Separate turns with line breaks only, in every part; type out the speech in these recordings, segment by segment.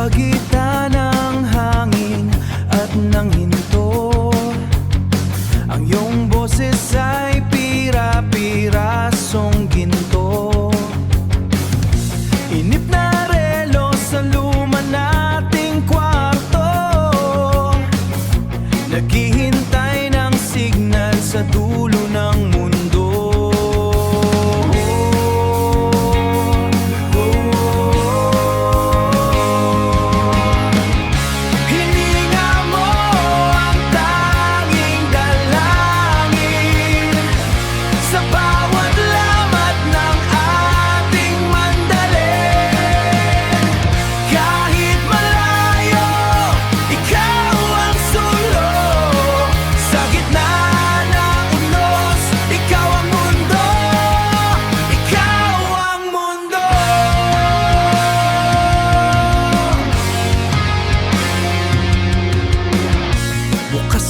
pagitan ng hangin at ng hinto, ang iyong boses ay pira-pirasong ginto. Inip na relo sa luma nating kwarto, naghihintay ng signal sa dulo ng mundo.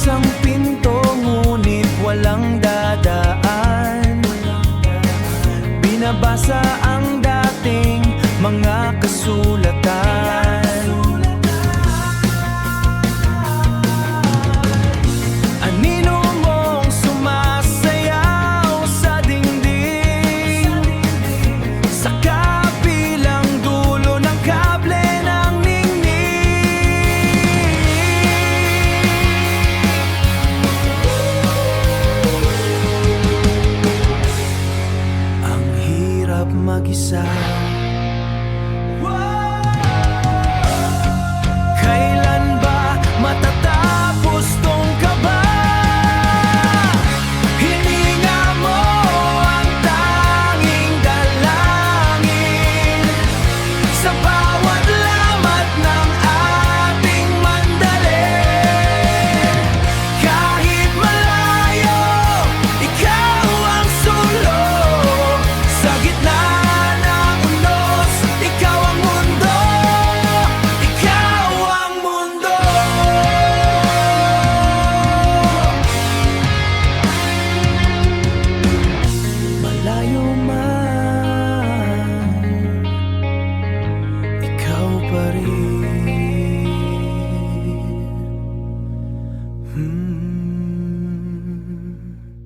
Ang pinto ngunit walang dadaan, binabasa ang dating mga kasulatan.